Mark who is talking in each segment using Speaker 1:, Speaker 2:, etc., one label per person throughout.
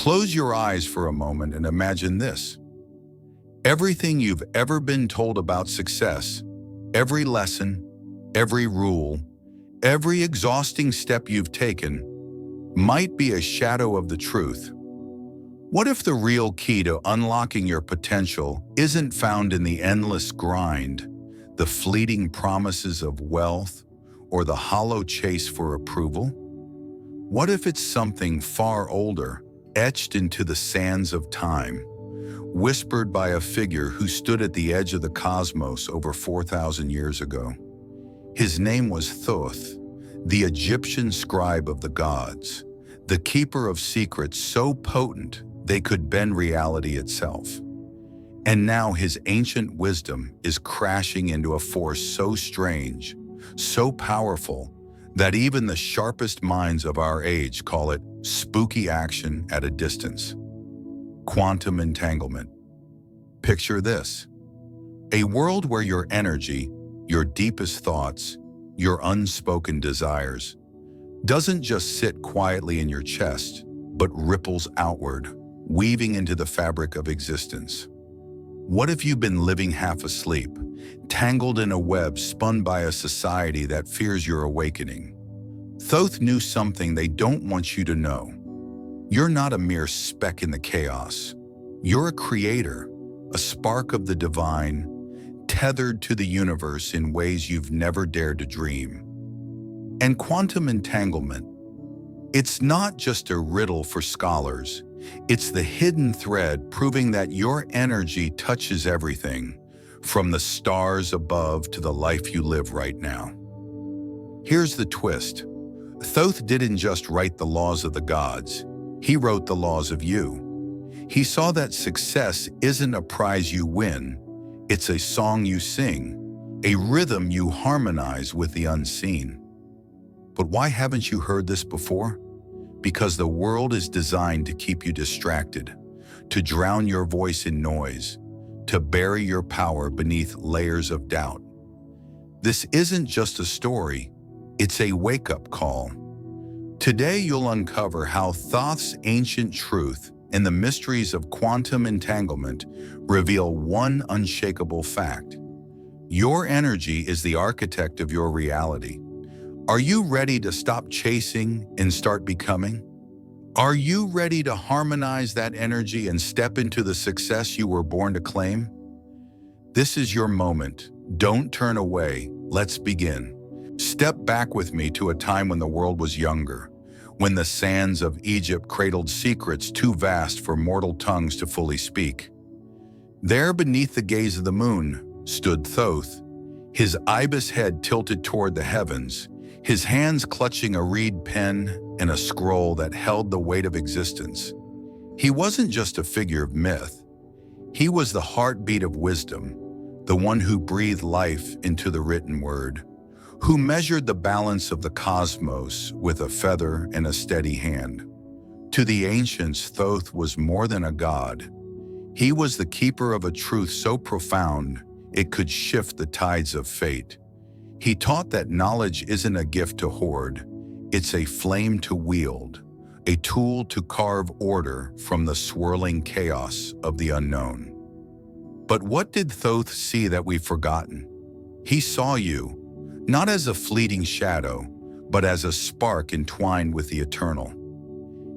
Speaker 1: Close your eyes for a moment and imagine this. Everything you've ever been told about success, every lesson, every rule, every exhausting step you've taken, might be a shadow of the truth. What if the real key to unlocking your potential isn't found in the endless grind, the fleeting promises of wealth, or the hollow chase for approval? What if it's something far older, etched into the sands of time, whispered by a figure who stood at the edge of the cosmos over 4,000 years ago? His name was Thoth, the Egyptian scribe of the gods, the keeper of secrets so potent they could bend reality itself. And now his ancient wisdom is crashing into a force so strange, so powerful, that even the sharpest minds of our age call it spooky action at a distance. Quantum entanglement. Picture this: a world where your energy, your deepest thoughts, your unspoken desires, doesn't just sit quietly in your chest, but ripples outward, weaving into the fabric of existence. What if you've been living half asleep, tangled in a web spun by a society that fears your awakening? Thoth knew something they don't want you to know. You're not a mere speck in the chaos. You're a creator, a spark of the divine, tethered to the universe in ways you've never dared to dream. And quantum entanglement, it's not just a riddle for scholars. It's the hidden thread proving that your energy touches everything, from the stars above to the life you live right now. Here's the twist. Thoth didn't just write the laws of the gods, he wrote the laws of you. He saw that success isn't a prize you win, it's a song you sing, a rhythm you harmonize with the unseen. But why haven't you heard this before? Because the world is designed to keep you distracted, to drown your voice in noise, to bury your power beneath layers of doubt. This isn't just a story, it's a wake-up call. Today you'll uncover how Thoth's ancient truth and the mysteries of quantum entanglement reveal one unshakable fact. Your energy is the architect of your reality. Are you ready to stop chasing and start becoming? Are you ready to harmonize that energy and step into the success you were born to claim? This is your moment. Don't turn away. Let's begin. Step back with me to a time when the world was younger, when the sands of Egypt cradled secrets too vast for mortal tongues to fully speak. There, beneath the gaze of the moon, stood Thoth, his ibis head tilted toward the heavens, his hands clutching a reed pen and a scroll that held the weight of existence. He wasn't just a figure of myth. He was the heartbeat of wisdom, the one who breathed life into the written word, who measured the balance of the cosmos with a feather and a steady hand. To the ancients, Thoth was more than a god. He was the keeper of a truth so profound it could shift the tides of fate. He taught that knowledge isn't a gift to hoard, it's a flame to wield, a tool to carve order from the swirling chaos of the unknown. But what did Thoth see that we've forgotten? He saw you, not as a fleeting shadow, but as a spark entwined with the eternal.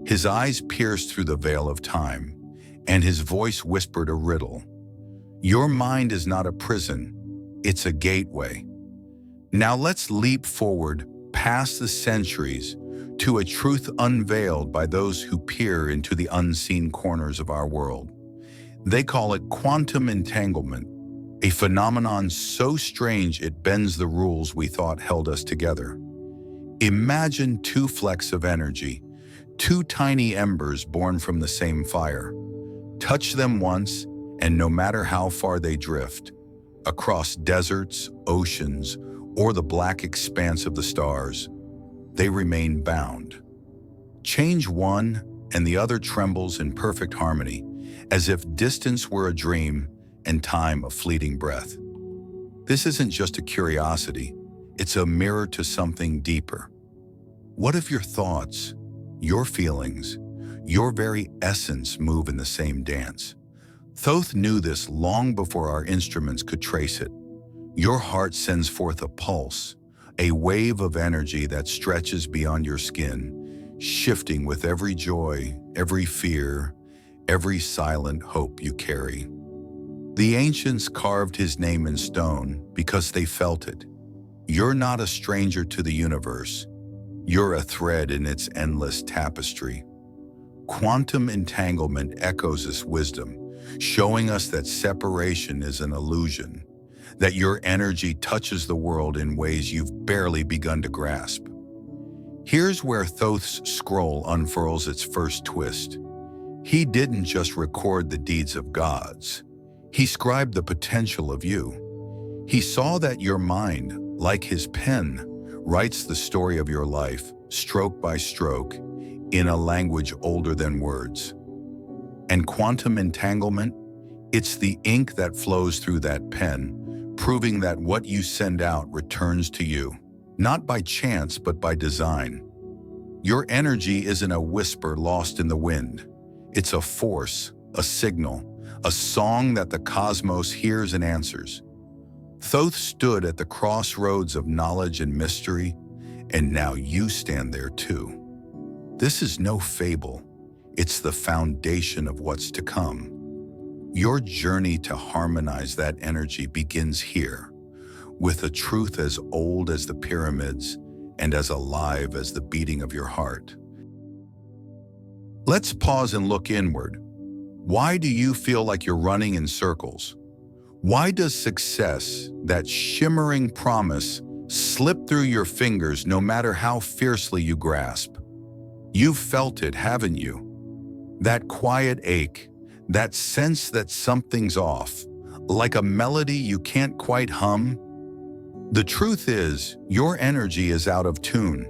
Speaker 1: His eyes pierced through the veil of time, and his voice whispered a riddle. Your mind is not a prison, it's a gateway. Now let's leap forward past the centuries to a truth unveiled by those who peer into the unseen corners of our world. They call it quantum entanglement, a phenomenon so strange it bends the rules we thought held us together. Imagine two flecks of energy, two tiny embers born from the same fire. Touch them once, and no matter how far they drift, across deserts, oceans, or the black expanse of the stars, they remain bound. Change one, and the other trembles in perfect harmony, as if distance were a dream and time a fleeting breath. This isn't just a curiosity, it's a mirror to something deeper. What if your thoughts, your feelings, Your very essence move in the same dance. Thoth knew this long before our instruments could trace it. Your heart sends forth a pulse, a wave of energy that stretches beyond your skin, shifting with every joy, every fear, every silent hope you carry. The ancients carved his name in stone because they felt it. You're not a stranger to the universe. You're a thread in its endless tapestry. Quantum entanglement echoes this wisdom, showing us that separation is an illusion, that your energy touches the world in ways you've barely begun to grasp. Here's where Thoth's scroll unfurls its first twist. He didn't just record the deeds of gods. He scribed the potential of you. He saw that your mind, like his pen, writes the story of your life, stroke by stroke, in a language older than words. And quantum entanglement? It's the ink that flows through that pen, proving that what you send out returns to you, not by chance but by design. Your energy isn't a whisper lost in the wind. It's a force, a signal, a song that the cosmos hears and answers. Thoth stood at the crossroads of knowledge and mystery, and now you stand there too. This is no fable. It's the foundation of what's to come. Your journey to harmonize that energy begins here, with a truth as old as the pyramids and as alive as the beating of your heart. Let's pause and look inward. Why do you feel like you're running in circles? Why does success, that shimmering promise, slip through your fingers no matter how fiercely you grasp? You've felt it, haven't you? That quiet ache, that sense that something's off, like a melody you can't quite hum. The truth is, your energy is out of tune,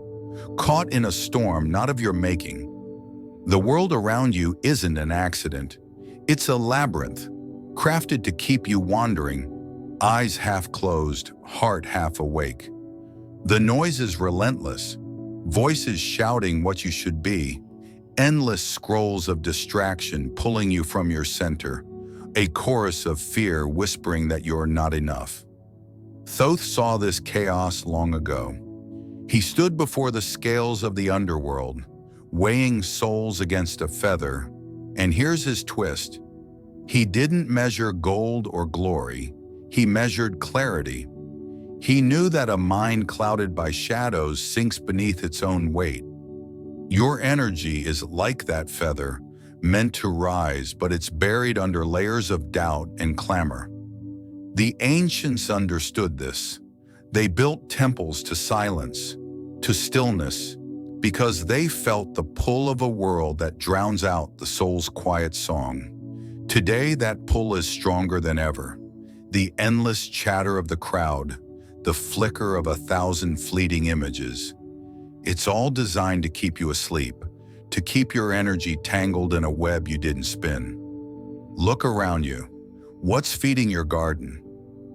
Speaker 1: caught in a storm not of your making. The world around you isn't an accident. It's a labyrinth, crafted to keep you wandering, eyes half closed, heart half awake. The noise is relentless, voices shouting what you should be, endless scrolls of distraction pulling you from your center, a chorus of fear whispering that you're not enough. Thoth saw this chaos long ago. He stood before the scales of the underworld, weighing souls against a feather, and here's his twist. He didn't measure gold or glory, he measured clarity. He knew that a mind clouded by shadows sinks beneath its own weight. Your energy is like that feather, meant to rise, but it's buried under layers of doubt and clamor. The ancients understood this. They built temples to silence, to stillness, because they felt the pull of a world that drowns out the soul's quiet song. Today, that pull is stronger than ever. The endless chatter of the crowd, the flicker of 1,000 fleeting images. It's all designed to keep you asleep, to keep your energy tangled in a web you didn't spin. Look around you. What's feeding your garden?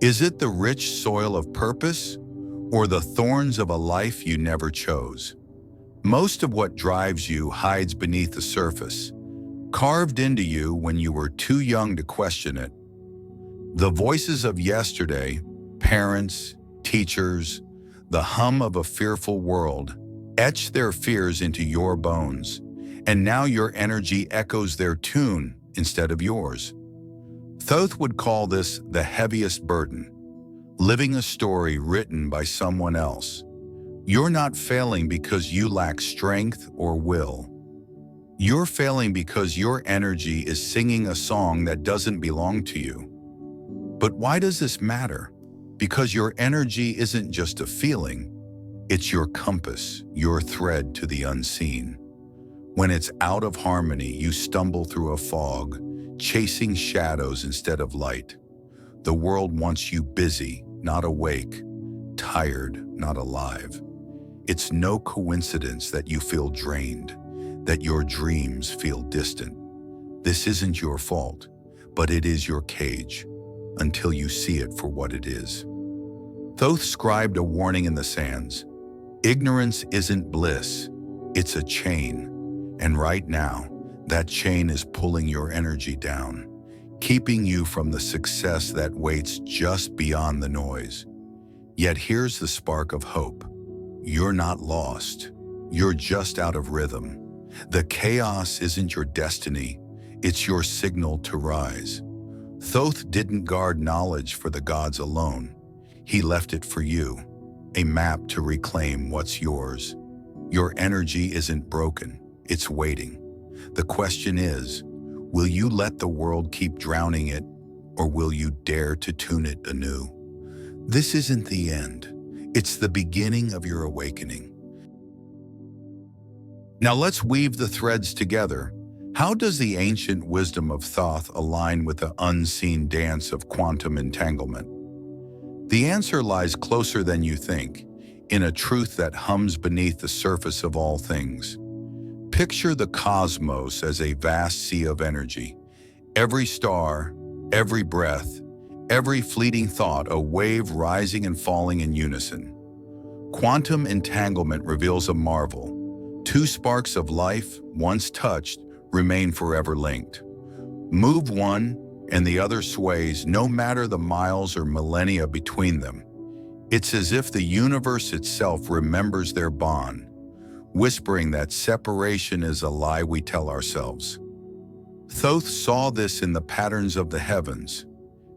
Speaker 1: Is it the rich soil of purpose, or the thorns of a life you never chose? Most of what drives you hides beneath the surface, carved into you when you were too young to question it. The voices of yesterday, parents, teachers, the hum of a fearful world, etched their fears into your bones, and now your energy echoes their tune instead of yours. Thoth would call this the heaviest burden, living a story written by someone else. You're not failing because you lack strength or will. You're failing because your energy is singing a song that doesn't belong to you. But why does this matter? Because your energy isn't just a feeling, it's your compass, your thread to the unseen. When it's out of harmony, you stumble through a fog, chasing shadows instead of light. The world wants you busy, not awake, tired, not alive. It's no coincidence that you feel drained, that your dreams feel distant. This isn't your fault, but it is your cage, until you see it for what it is. Thoth scribed a warning in the sands. Ignorance isn't bliss, it's a chain. And right now, That chain is pulling your energy down, keeping you from the success that waits just beyond the noise. Yet here's the spark of hope. You're not lost. You're just out of rhythm. The chaos isn't your destiny, it's your signal to rise. Thoth didn't guard knowledge for the gods alone. He left it for you, a map to reclaim what's yours. Your energy isn't broken, it's waiting. The question is, will you let the world keep drowning it, or will you dare to tune it anew? This isn't the end. It's the beginning of your awakening. Now let's weave the threads together. How does the ancient wisdom of Thoth align with the unseen dance of quantum entanglement? The answer lies closer than you think, in a truth that hums beneath the surface of all things. Picture the cosmos as a vast sea of energy. Every star, every breath, every fleeting thought, a wave rising and falling in unison. Quantum entanglement reveals a marvel. Two sparks of life, once touched, remain forever linked. Move one, and the other sways, no matter the miles or millennia between them. It's as if the universe itself remembers their bond, whispering that separation is a lie we tell ourselves. Thoth saw this in the patterns of the heavens.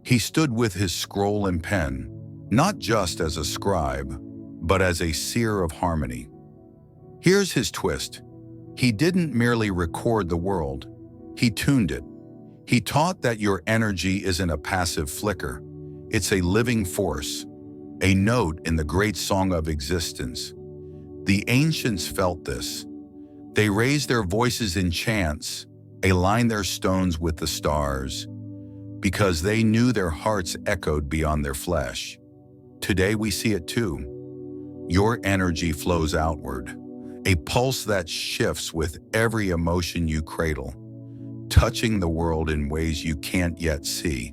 Speaker 1: He stood with his scroll and pen, not just as a scribe, but as a seer of harmony. Here's his twist. He didn't merely record the world, he tuned it. He taught that your energy isn't a passive flicker, it's a living force, a note in the great song of existence. The ancients felt this. They raised their voices in chants, aligned their stones with the stars, because they knew their hearts echoed beyond their flesh. Today we see it too. Your energy flows outward, a pulse that shifts with every emotion you cradle, touching the world in ways you can't yet see.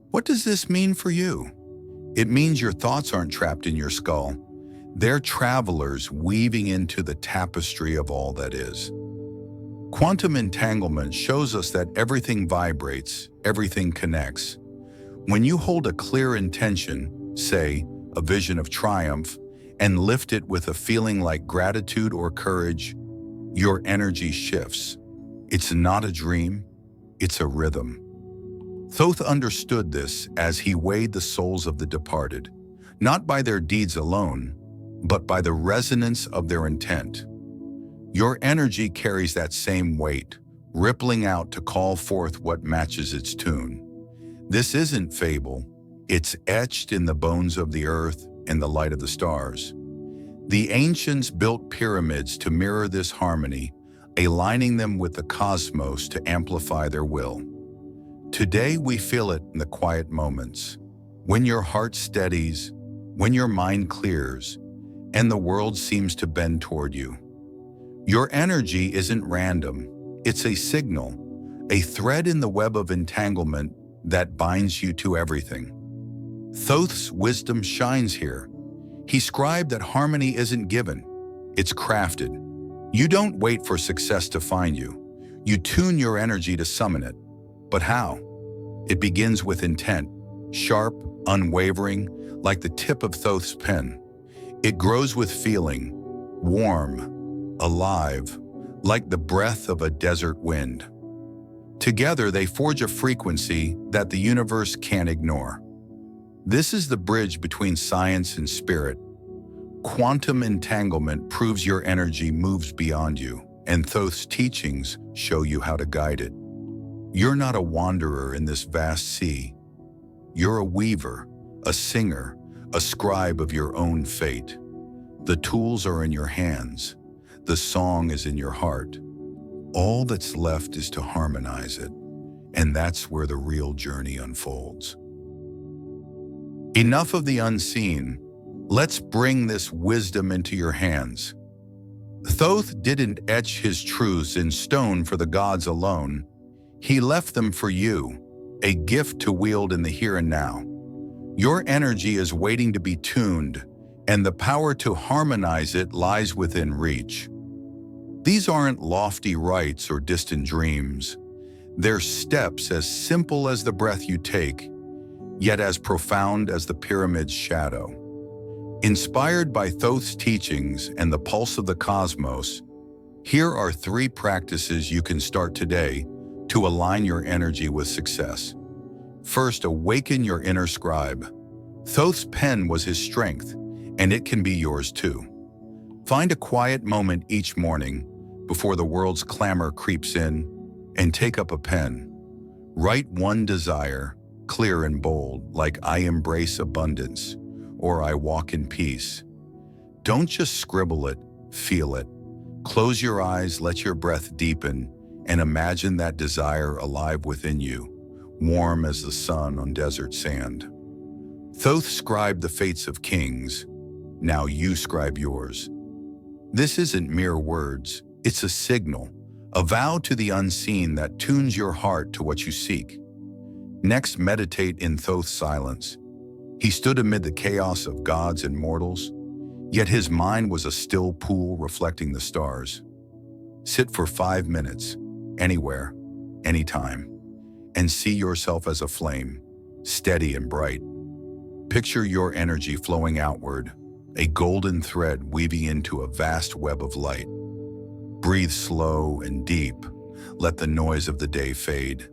Speaker 1: What does this mean for you? It means your thoughts aren't trapped in your skull. They're travelers weaving into the tapestry of all that is. Quantum entanglement shows us that everything vibrates, everything connects. When you hold a clear intention, say, a vision of triumph, and lift it with a feeling like gratitude or courage, your energy shifts. It's not a dream, it's a rhythm. Thoth understood this as he weighed the souls of the departed, not by their deeds alone, but by the resonance of their intent. Your energy carries that same weight, rippling out to call forth what matches its tune. This isn't fable, it's etched in the bones of the earth and the light of the stars. The ancients built pyramids to mirror this harmony, aligning them with the cosmos to amplify their will. Today we feel it in the quiet moments, when your heart steadies, when your mind clears, and the world seems to bend toward you. Your energy isn't random, it's a signal, a thread in the web of entanglement that binds you to everything. Thoth's wisdom shines here. He scribed that harmony isn't given, it's crafted. You don't wait for success to find you. You tune your energy to summon it. But how? It begins with intent, sharp, unwavering, like the tip of Thoth's pen. It grows with feeling, warm, alive, like the breath of a desert wind. Together they forge a frequency that the universe can't ignore. This is the bridge between science and spirit. Quantum entanglement proves your energy moves beyond you, and Thoth's teachings show you how to guide it. You're not a wanderer in this vast sea. You're a weaver, a singer, a scribe of your own fate. The tools are in your hands. The song is in your heart. All that's left is to harmonize it, and that's where the real journey unfolds. Enough of the unseen. Let's bring this wisdom into your hands. Thoth didn't etch his truths in stone for the gods alone. He left them for you, a gift to wield in the here and now. Your energy is waiting to be tuned, and the power to harmonize it lies within reach. These aren't lofty rites or distant dreams. They're steps as simple as the breath you take, yet as profound as the pyramid's shadow. Inspired by Thoth's teachings and the pulse of the cosmos, here are 3 practices you can start today to align your energy with success. First, awaken your inner scribe. Thoth's pen was his strength, and it can be yours too. Find a quiet moment each morning before the world's clamor creeps in and take up a pen. Write one desire, clear and bold, like "I embrace abundance" or "I walk in peace." Don't just scribble it, feel it. Close your eyes, let your breath deepen, and imagine that desire alive within you, warm as the sun on desert sand. Thoth scribed the fates of kings. Now you scribe yours. This isn't mere words, it's a signal, a vow to the unseen that tunes your heart to what you seek. Next, meditate in Thoth's silence. He stood amid the chaos of gods and mortals, yet his mind was a still pool reflecting the stars. Sit for 5 minutes, anywhere, anytime, and see yourself as a flame, steady and bright. Picture your energy flowing outward, a golden thread weaving into a vast web of light. Breathe slow and deep. Let the noise of the day fade.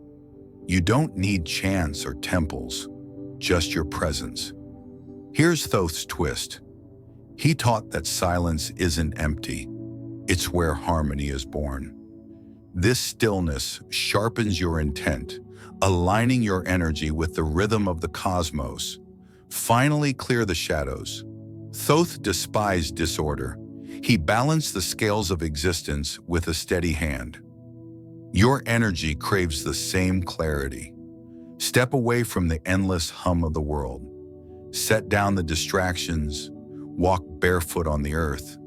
Speaker 1: You don't need chants or temples, just your presence. Here's Thoth's twist. He taught that silence isn't empty. It's where harmony is born. This stillness sharpens your intent, aligning your energy with the rhythm of the cosmos. Finally, clear the shadows. Thoth despised disorder. He balanced the scales of existence with a steady hand. Your energy craves the same clarity. Step away from the endless hum of the world. Set down the distractions. Walk barefoot on the earth.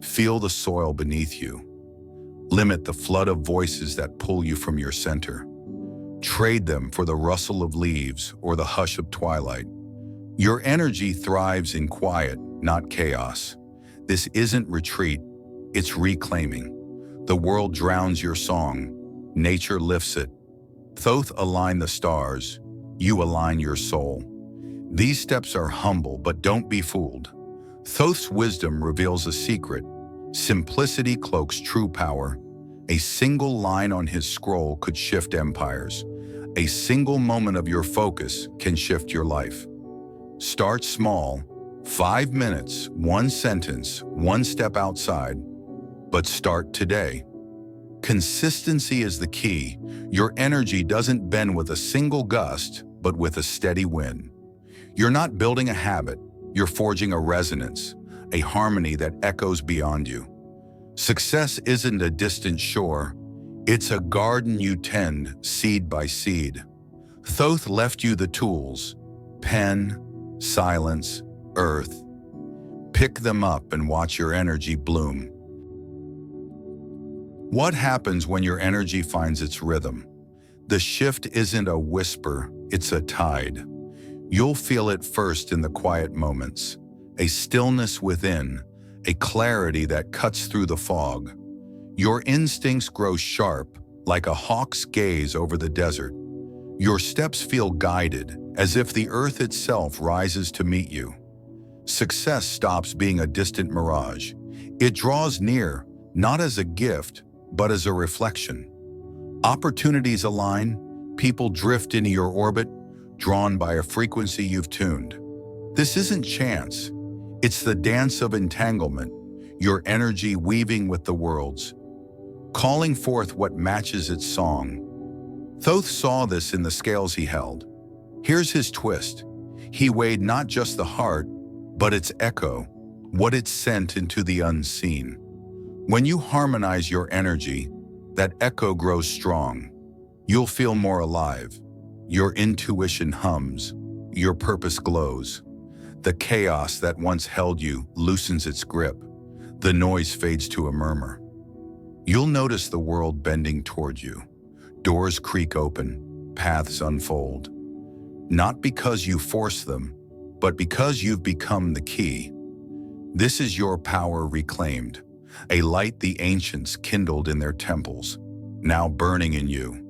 Speaker 1: Feel the soil beneath you. Limit the flood of voices that pull you from your center. Trade them for the rustle of leaves or the hush of twilight. Your energy thrives in quiet, not chaos. This isn't retreat, it's reclaiming. The world drowns your song, nature lifts it. Thoth aligned the stars, you align your soul. These steps are humble, but don't be fooled. Thoth's wisdom reveals a secret. Simplicity cloaks true power. A single line on his scroll could shift empires. A single moment of your focus can shift your life. Start small, 5 minutes, 1 sentence, 1 step outside, but start today. Consistency is the key. Your energy doesn't bend with a single gust, but with a steady wind. You're not building a habit, you're forging a resonance, a harmony that echoes beyond you. Success isn't a distant shore, it's a garden you tend, seed by seed. Thoth left you the tools, pen, silence, earth. Pick them up and watch your energy bloom. What happens when your energy finds its rhythm? The shift isn't a whisper, it's a tide. You'll feel it first in the quiet moments, a stillness within, a clarity that cuts through the fog. Your instincts grow sharp, like a hawk's gaze over the desert. Your steps feel guided, as if the earth itself rises to meet you. Success stops being a distant mirage. It draws near, not as a gift, but as a reflection. Opportunities align, people drift into your orbit, drawn by a frequency you've tuned. This isn't chance. It's the dance of entanglement, your energy weaving with the world's, calling forth what matches its song. Thoth saw this in the scales he held. Here's his twist. He weighed not just the heart, but its echo, what it sent into the unseen. When you harmonize your energy, that echo grows strong. You'll feel more alive. Your intuition hums. Your purpose glows. The chaos that once held you loosens its grip. The noise fades to a murmur. You'll notice the world bending toward you. Doors creak open, paths unfold. Not because you force them, but because you've become the key. This is your power reclaimed, a light the ancients kindled in their temples, now burning in you.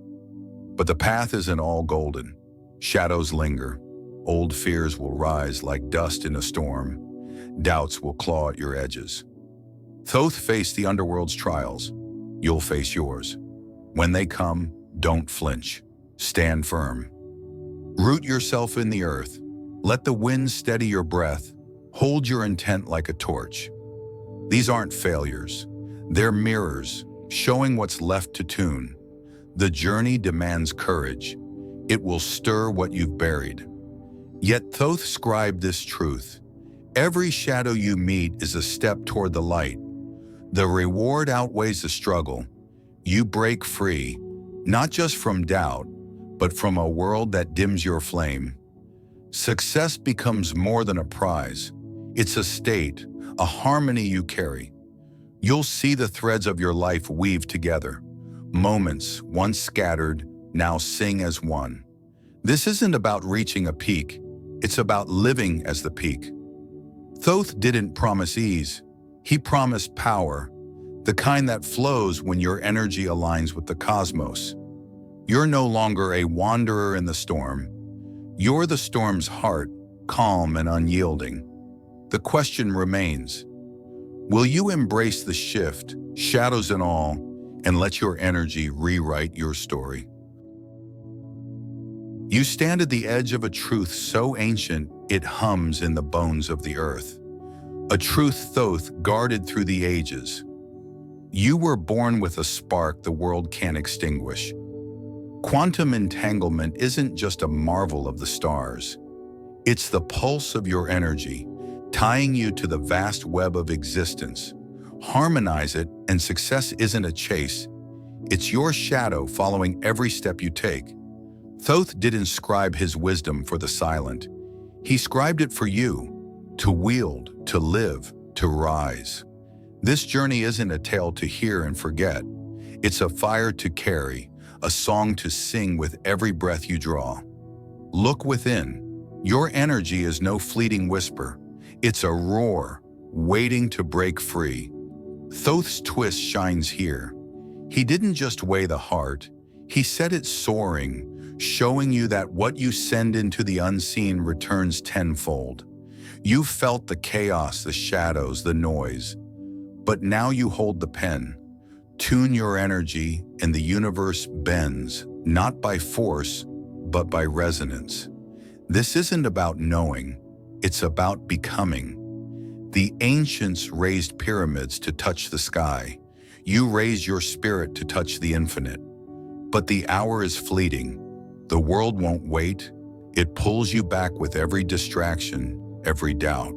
Speaker 1: But the path isn't all golden. Shadows linger. Old fears will rise like dust in a storm. Doubts will claw at your edges. Thoth faced the underworld's trials. You'll face yours. When they come, don't flinch. Stand firm. Root yourself in the earth. Let the wind steady your breath. Hold your intent like a torch. These aren't failures. They're mirrors, showing what's left to tune. The journey demands courage. It will stir what you've buried. Yet Thoth scribed this truth. Every shadow you meet is a step toward the light. The reward outweighs the struggle. You break free, not just from doubt, but from a world that dims your flame. Success becomes more than a prize. It's a state, a harmony you carry. You'll see the threads of your life weave together. Moments, once scattered, now sing as one. This isn't about reaching a peak. It's about living as the peak. Thoth didn't promise ease. He promised power, the kind that flows when your energy aligns with the cosmos. You're no longer a wanderer in the storm. You're the storm's heart, calm and unyielding. The question remains, will you embrace the shift, shadows and all, and let your energy rewrite your story? You stand at the edge of a truth so ancient it hums in the bones of the earth. A truth Thoth guarded through the ages. You were born with a spark the world can't extinguish. Quantum entanglement isn't just a marvel of the stars. It's the pulse of your energy, tying you to the vast web of existence. Harmonize it, and success isn't a chase. It's your shadow following every step you take. Thoth didn't scribe his wisdom for the silent. He scribed it for you, to wield, to live, to rise. This journey isn't a tale to hear and forget. It's a fire to carry, a song to sing with every breath you draw. Look within. Your energy is no fleeting whisper. It's a roar, waiting to break free. Thoth's twist shines here. He didn't just weigh the heart, he set it soaring, showing you that what you send into the unseen returns tenfold. You've felt the chaos, the shadows, the noise, but now you hold the pen. Tune your energy and the universe bends, not by force, but by resonance. This isn't about knowing, it's about becoming. The ancients raised pyramids to touch the sky. You raise your spirit to touch the infinite. But the hour is fleeting. The world won't wait. It pulls you back with every distraction, every doubt.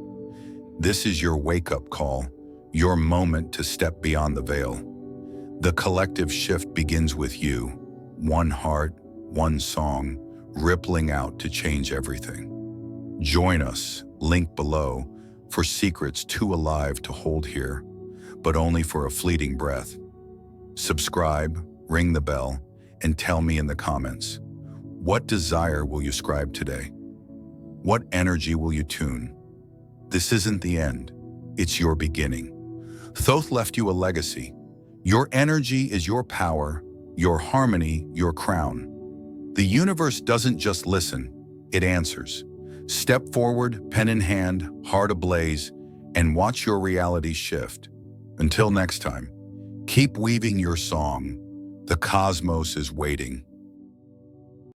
Speaker 1: This is your wake-up call, your moment to step beyond the veil. The collective shift begins with you, one heart, one song, rippling out to change everything. Join us, link below, for secrets too alive to hold here, but only for a fleeting breath. Subscribe, ring the bell, and tell me in the comments, what desire will you scribe today? What energy will you tune? This isn't the end, it's your beginning. Thoth left you a legacy. Your energy is your power, your harmony, your crown. The universe doesn't just listen, it answers. Step forward, pen in hand, heart ablaze, and watch your reality shift. Until next time, keep weaving your song. The cosmos is waiting.